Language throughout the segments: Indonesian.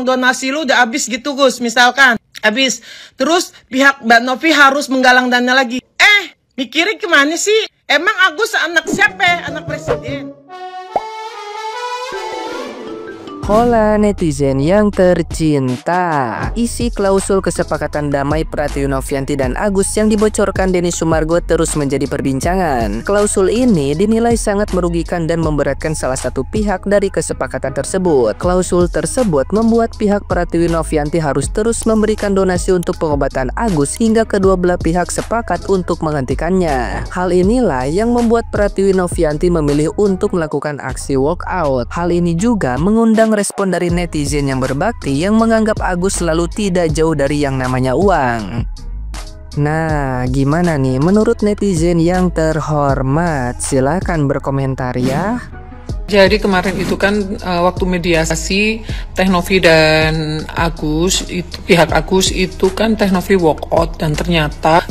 donasi lu udah habis gitu Gus, misalkan habis, terus pihak Mbak Novi harus menggalang dana lagi. Mikirin kemana sih? Emang Agus anak siapa? Anak presiden. Hola netizen yang tercinta, isi klausul kesepakatan damai Pratiwi Novianti dan Agus yang dibocorkan Denny Sumargo terus menjadi perbincangan. Klausul ini dinilai sangat merugikan dan memberatkan salah satu pihak dari kesepakatan tersebut. Klausul tersebut membuat pihak Pratiwi Novianti harus terus memberikan donasi untuk pengobatan Agus hingga kedua belah pihak sepakat untuk menghentikannya. Hal inilah yang membuat Pratiwi Novianti memilih untuk melakukan aksi walkout. Hal ini juga mengundang respon dari netizen yang berbakti yang menganggap Agus selalu tidak jauh dari yang namanya uang. Nah, gimana nih menurut netizen yang terhormat? Silahkan berkomentar ya. Jadi kemarin itu kan waktu mediasi Teh Novi dan Agus, pihak Agus itu kan Teh Novi walkout, dan ternyata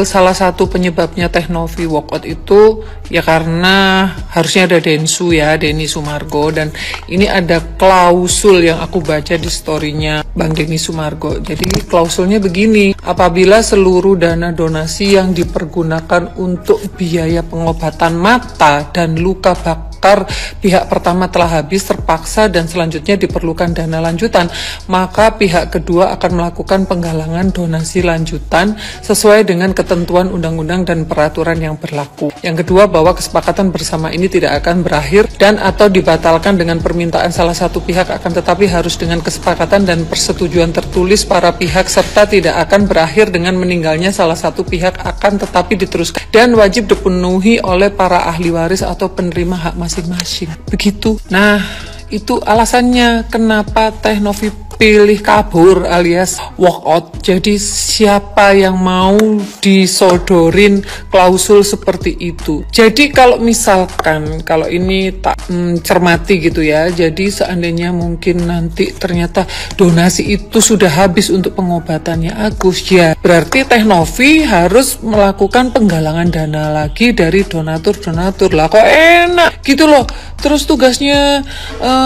salah satu penyebabnya Teh Novi walkout itu ya karena harusnya ada Densu ya, Denny Sumargo, dan ini ada klausul yang aku baca di storynya Bang Denny Sumargo. Jadi klausulnya begini, apabila seluruh dana donasi yang dipergunakan untuk biaya pengobatan mata dan luka bakar pihak pertama telah habis, terpaksa dan selanjutnya diperlukan dana lanjutan, maka pihak kedua akan melakukan penggalangan donasi lanjutan sesuai dengan ketentuan undang-undang dan peraturan yang berlaku. Yang kedua, bahwa kesepakatan bersama ini tidak akan berakhir dan atau dibatalkan dengan permintaan salah satu pihak, akan tetapi harus dengan kesepakatan dan persetujuan tertulis para pihak, serta tidak akan berakhir dengan meninggalnya salah satu pihak, akan tetapi diteruskan dan wajib dipenuhi oleh para ahli waris atau penerima hak masing-masing. Begitu. Nah, itu alasannya kenapa Teh Novi pilih kabur alias walkout. Jadi siapa yang mau disodorin klausul seperti itu? Jadi kalau misalkan, kalau ini tak cermati gitu ya, jadi seandainya mungkin nanti ternyata donasi itu sudah habis untuk pengobatannya Agus, ya berarti Teh Novi harus melakukan penggalangan dana lagi dari donatur-donatur. Lah kok enak gitu loh. Terus tugasnya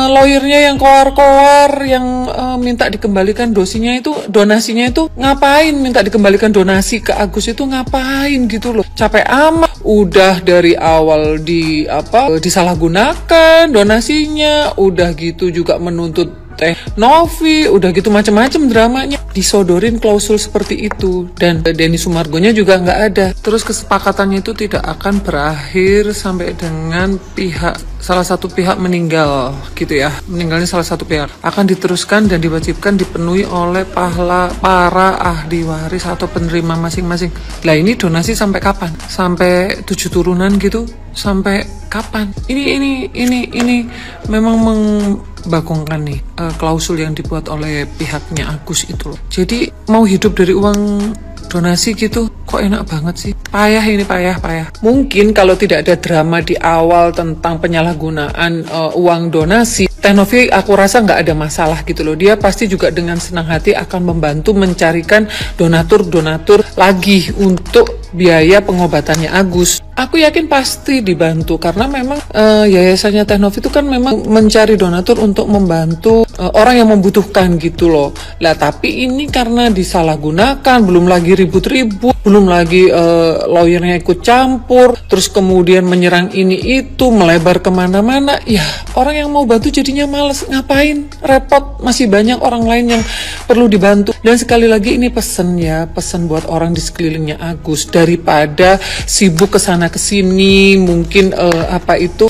lawyernya yang koar-koar, yang minta dikembalikan donasinya itu ngapain, minta dikembalikan donasi ke Agus itu ngapain gitu loh. Capek amat, udah dari awal disalahgunakan donasinya, udah gitu juga menuntut Teh Novi, udah gitu macam-macam dramanya, disodorin klausul seperti itu, dan Denny Sumargonya juga nggak ada. Terus kesepakatannya itu tidak akan berakhir sampai dengan salah satu pihak meninggal gitu ya, meninggalnya salah satu pihak, akan diteruskan dan diwajibkan dipenuhi oleh para ahli waris atau penerima masing-masing. Lah ini donasi sampai kapan? Sampai 7 turunan gitu? Sampai kapan? Ini memang membagongkan nih klausul yang dibuat oleh pihaknya Agus itu loh. Jadi mau hidup dari uang donasi gitu, kok enak banget sih. Payah ini, payah. Mungkin kalau tidak ada drama di awal tentang penyalahgunaan uang donasi, Teh Novi aku rasa nggak ada masalah gitu loh. Dia pasti juga dengan senang hati akan membantu mencarikan donatur lagi untuk biaya pengobatannya Agus. Aku yakin pasti dibantu, karena memang yayasannya Teh Novi itu kan memang mencari donatur untuk membantu orang yang membutuhkan gitu loh. Lah tapi ini karena disalahgunakan, belum lagi ribut-ribut, belum lagi lawyernya ikut campur, terus kemudian menyerang ini itu, melebar kemana-mana. Ya orang yang mau bantu jadinya males, ngapain repot, masih banyak orang lain yang perlu dibantu. Dan sekali lagi ini pesan buat orang di sekelilingnya Agus, daripada sibuk kesana kesini, mungkin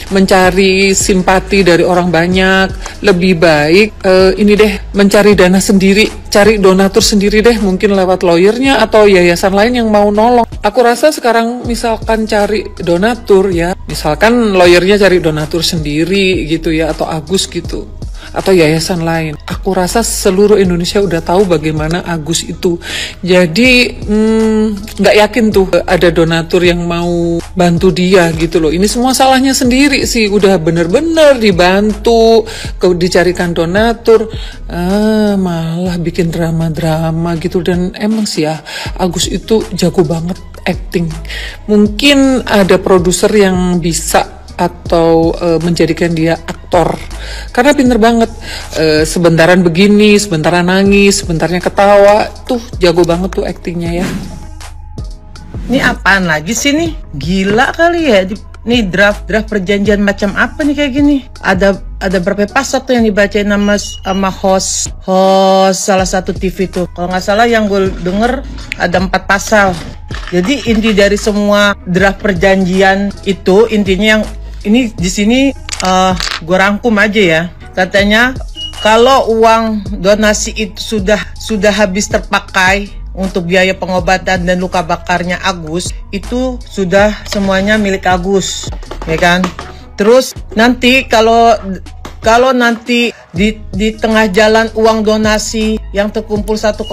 mencari simpati dari orang banyak, lebih baik ini deh, mencari dana sendiri, cari donatur sendiri deh, mungkin lewat lawyernya atau yayasan lain yang mau nolong. Aku rasa sekarang misalkan cari donatur ya, misalkan lawyernya cari donatur sendiri gitu ya, atau Agus gitu, atau yayasan lain. Aku rasa seluruh Indonesia udah tahu bagaimana Agus itu. Jadi nggak yakin tuh ada donatur yang mau bantu dia gitu loh. Ini semua salahnya sendiri sih. Udah bener-bener dibantu, dicarikan donatur, malah bikin drama-drama gitu. Dan emang sih ya, Agus itu jago banget acting. Mungkin ada produser yang bisa atau menjadikan dia aktor. Karena pinter banget, sebentaran begini, sebentaran nangis, sebentarnya ketawa, tuh jago banget tuh aktingnya ya. Ini apaan lagi sih nih? Gila kali ya. Nih draft perjanjian macam apa nih kayak gini? Ada berapa pasal tuh yang dibacain sama host salah satu TV tuh. Kalau nggak salah yang gue denger ada 4 pasal. Jadi inti dari semua draft perjanjian itu, intinya yang ini di sini gue rangkum aja ya. Katanya kalau uang donasi itu sudah habis terpakai untuk biaya pengobatan dan luka bakarnya Agus, itu sudah semuanya milik Agus, ya kan? Terus nanti kalau nanti di tengah jalan uang donasi yang terkumpul 1,5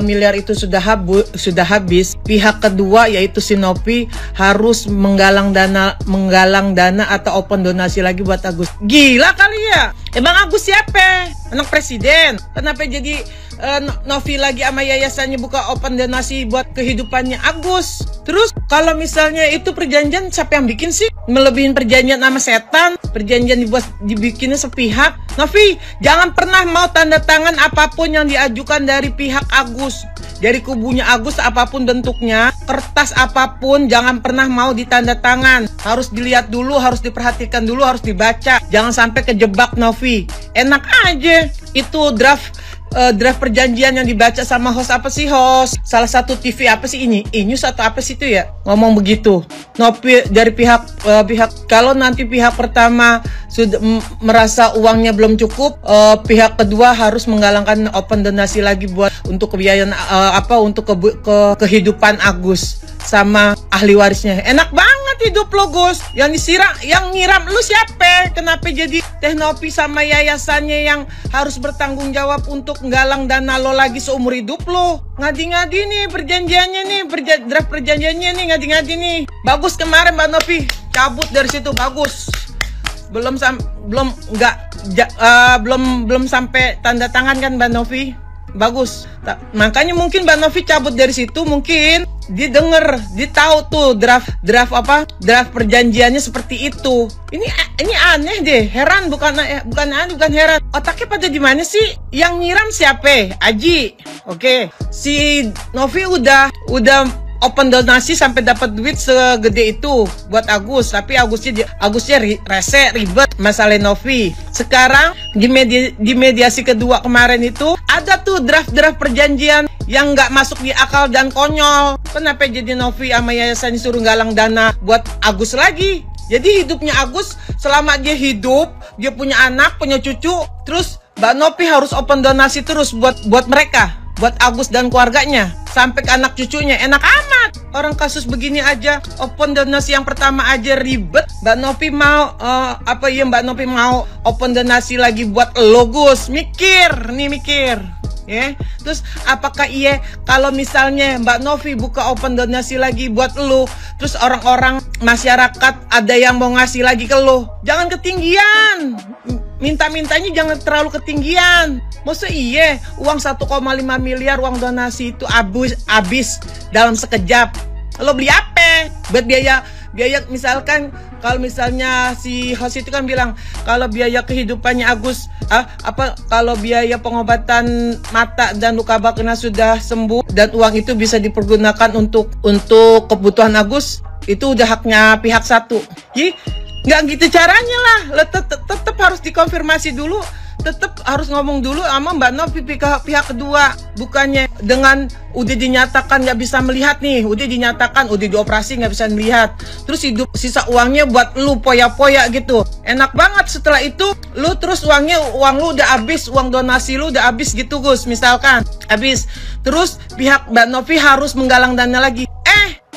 miliar itu sudah habis, pihak kedua yaitu si Novi harus menggalang dana atau open donasi lagi buat Agus. Gila kali ya? Emang Agus siapa? Anak presiden. Kenapa jadi Novi lagi sama yayasannya buka open donasi buat kehidupannya Agus? Terus kalau misalnya itu perjanjian, siapa yang bikin sih? Melebihin perjanjian sama setan, perjanjian dibikinnya sepihak. Novi, jangan pernah mau tanda tangan apapun yang diajukan dari pihak Agus, dari kubunya Agus, apapun bentuknya, kertas apapun, jangan pernah mau ditanda tangan. Harus dilihat dulu, harus diperhatikan dulu, harus dibaca. Jangan sampai kejebak Novi. Enak aja itu draft perjanjian yang dibaca sama host apa sih, host salah satu TV apa sih, ini news atau apa sih itu ya, ngomong begitu. Novi dari pihak kalau nanti pihak pertama sudah merasa uangnya belum cukup, pihak kedua harus menggalangkan open donasi lagi buat untuk kebiayaan untuk kehidupan Agus sama ahli warisnya. Enak banget hidup lo, Gus. Yang nyiram lu siapa? Kenapa jadi Teh Novi sama yayasannya yang harus bertanggung jawab untuk nggalang dana lo lagi seumur hidup lo? Ngadi-ngadi nih perjanjiannya nih, draft perjanjiannya nih, ngadi-ngadi nih. Bagus kemarin Mbak Novi cabut dari situ, bagus. Belum sampai tanda tangan kan Mbak Novi. Bagus. Makanya mungkin Mbak Novi cabut dari situ, mungkin dia tahu tuh draft perjanjiannya seperti itu. Ini aneh deh, heran bukan heran. Otaknya pada di mana sih? Yang nyiram siapa? Aji. Oke. Si Novi udah open donasi sampai dapat duit segede itu buat Agus, tapi Agusnya rese, ribet masalah Novi. Sekarang di mediasi kedua kemarin itu ada tuh draft perjanjian yang nggak masuk di akal dan konyol. Kenapa jadi Novi sama yayasan disuruh galang dana buat Agus lagi? Jadi hidupnya Agus, selama dia hidup, dia punya anak, punya cucu, terus Mbak Novi harus open donasi terus buat mereka, buat Agus dan keluarganya, sampai ke anak cucunya. Enak amat. Orang kasus begini aja, open donasi yang pertama aja ribet. Mbak Novi mau Mbak Novi mau open donasi lagi buat lo, Gus. Mikir. Ya. Terus apakah kalau misalnya Mbak Novi buka open donasi lagi buat lo, terus orang-orang masyarakat ada yang mau ngasih lagi ke lo, jangan ketinggian. Minta-mintanya jangan terlalu ketinggian. Maksudnya uang 1,5 miliar uang donasi itu habis dalam sekejap. Lo beli apa? Buat biaya misalkan, kalau misalnya si host itu kan bilang kalau biaya kehidupannya Agus kalau biaya pengobatan mata dan luka bakarnya sudah sembuh dan uang itu bisa dipergunakan untuk kebutuhan Agus, itu udah haknya pihak satu. Jadi nggak gitu caranya lah. Lo tetap harus dikonfirmasi dulu, tetap harus ngomong dulu sama Mbak Novi pihak kedua. Bukannya dengan udah dinyatakan nggak bisa melihat nih, udah dioperasi nggak bisa melihat, terus hidup sisa uangnya buat lu poya-poya gitu. Enak banget setelah itu lu terus uang lu udah habis, uang donasi lu udah habis gitu, Gus. Misalkan habis, terus pihak Mbak Novi harus menggalang dana lagi.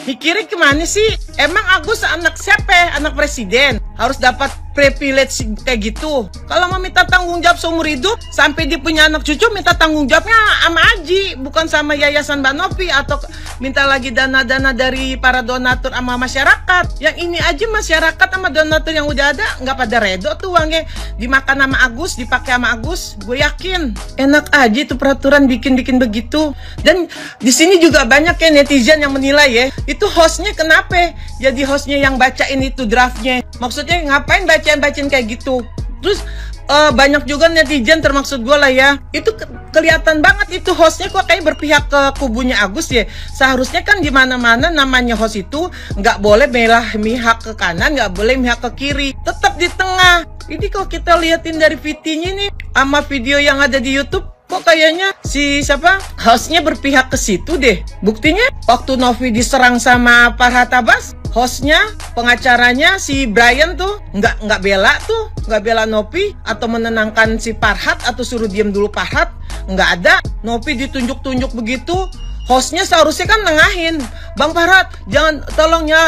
Mikirin kemana sih? Emang Agus anak siapa? Anak presiden. Harus dapat privilege kayak gitu. Kalau mau minta tanggung jawab seumur hidup sampai dia punya anak cucu, minta tanggung jawabnya sama Aji, bukan sama Yayasan Mbak Novi, atau minta lagi dana-dana dari para donatur sama masyarakat. Yang ini aja masyarakat sama donatur yang udah ada nggak pada redo tuh uangnya dimakan sama Agus, dipakai sama Agus. Gue yakin enak aja itu peraturan bikin begitu. Dan di sini juga banyak ya netizen yang menilai ya, itu hostnya kenapa jadi hostnya yang bacain itu draftnya, maksudnya ngapain bacain kayak gitu. Terus banyak juga netizen termaksud gue lah ya, itu kelihatan banget itu hostnya kok kayak berpihak ke kubunya Agus ya. Seharusnya kan di mana-mana namanya host itu nggak boleh mihak ke kanan, nggak boleh mihak ke kiri, tetap di tengah. Ini kalau kita liatin dari VT-nya nih sama video yang ada di YouTube, kok kayaknya si hostnya berpihak ke situ deh. Buktinya waktu Novi diserang sama Farhat Abbas, hostnya, pengacaranya si Brian tuh nggak bela Novi atau menenangkan si Farhat atau suruh diem dulu Farhat, nggak ada. Novi ditunjuk-tunjuk begitu, hostnya seharusnya kan nengahin, Bang Farhat jangan, tolongnya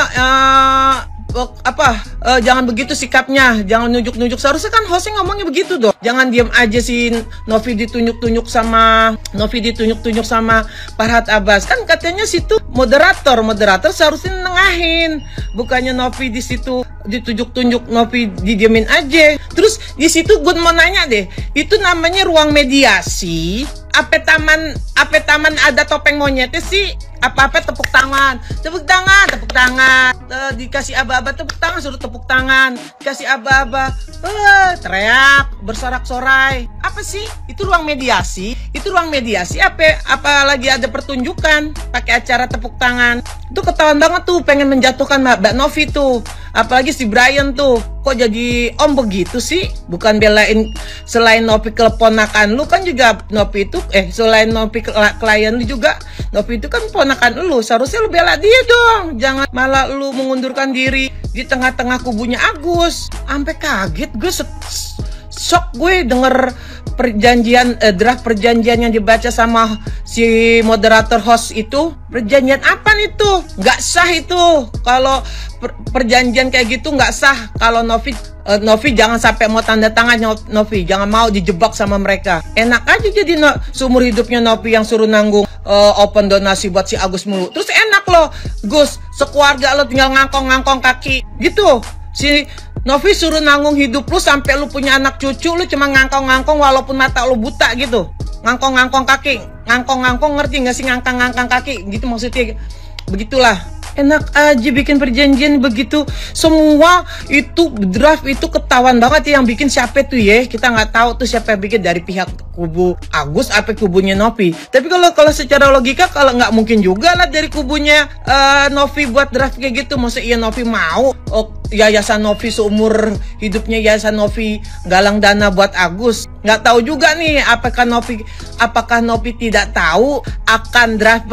jangan begitu sikapnya, jangan nunjuk-nunjuk. Seharusnya kan hostnya ngomongnya begitu dong, jangan diem aja si Novi ditunjuk-tunjuk sama Farhat Abbas. Kan katanya situ moderator seharusnya nengahin, bukannya Novi di situ ditunjuk-tunjuk, Novi didiemin aja. Terus di situ gue mau nanya deh, itu namanya ruang mediasi apa taman ada topeng monyetnya sih? Apa-apa tepuk tangan, dikasih aba-aba tepuk tangan, suruh tepuk tangan, dikasih aba-aba, teriak, bersorak-sorai. Apa sih? Itu ruang mediasi? Apa lagi ada pertunjukan pakai acara tepuk tangan? Itu ketahuan banget tuh pengen menjatuhkan Mbak Novi tuh. Apalagi si Brian tuh, kok jadi om begitu sih? Bukan belain, selain Novi keponakan lu kan juga Novi itu, selain Novi klien lu juga, Novi itu kan ponakan lu, seharusnya lu bela dia dong. Jangan malah lu mengundurkan diri di tengah-tengah kubunya Agus. Sampai kaget gue, shock gue denger draft perjanjian yang dibaca sama si moderator host itu. Perjanjian apa itu? Nggak sah itu. Kalau perjanjian kayak gitu nggak sah. Kalau Novi jangan sampai mau tanda tangan, Novi jangan mau dijebak sama mereka. Enak aja jadi seumur hidupnya Novi yang suruh nanggung open donasi buat si Agus mulu. Terus enak loh, Gus, sekeluarga lo tinggal ngangkong-ngangkong kaki gitu. Si Novi suruh nanggung hidup lu sampai lu punya anak cucu, lu cuma ngangkong-ngangkong walaupun mata lu buta gitu. Ngangkong-ngangkong kaki, ngangkong-ngangkong, ngerti nggak sih ngangkang-ngangkang kaki gitu maksudnya. Begitulah. Enak aja bikin perjanjian begitu. Semua itu draft itu ketahuan banget ya, yang bikin siapa tuh ya. Kita nggak tahu tuh siapa yang bikin, dari pihak kubu Agus apa kubunya Novi. Tapi kalau secara logika, kalau nggak mungkin juga lah dari kubunya Novi buat draft kayak gitu. Masa iya Novi mau Yayasan Novi seumur hidupnya Yayasan Novi galang dana buat Agus? Nggak tahu juga nih apakah Novi tidak tahu akan draft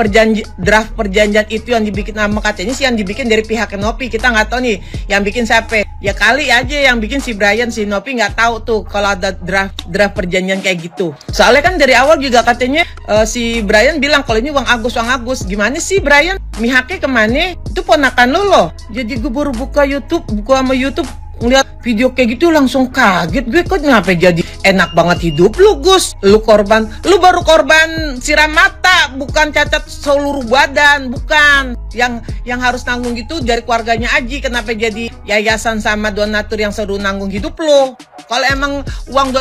perjanjian itu yang dibikin sama, katanya sih yang dibikin dari pihak Novi. Kita nggak tahu nih yang bikin siapa. Ya kali aja yang bikin si Brian, si Novi nggak tahu tuh kalau ada draft perjanjian kayak gitu. Soalnya kan dari awal juga katanya si Brian bilang kalau ini uang Agus. Gimana sih Brian? Mihaknya kemana? Itu ponakan lo loh. Jadi gue baru buka sama YouTube ngeliat video kayak gitu langsung kaget gue, kok ngapa jadi enak banget hidup lu Gus. Lu baru korban siram mata, bukan cacat seluruh badan, bukan. Yang harus nanggung gitu dari keluarganya Aji. Kenapa jadi yayasan sama donatur yang seru nanggung hidup lo? Kalau emang uang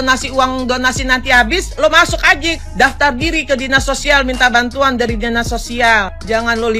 donasi nanti habis, lo masuk aja daftar diri ke dinas sosial, minta bantuan dari dinas sosial. Jangan lo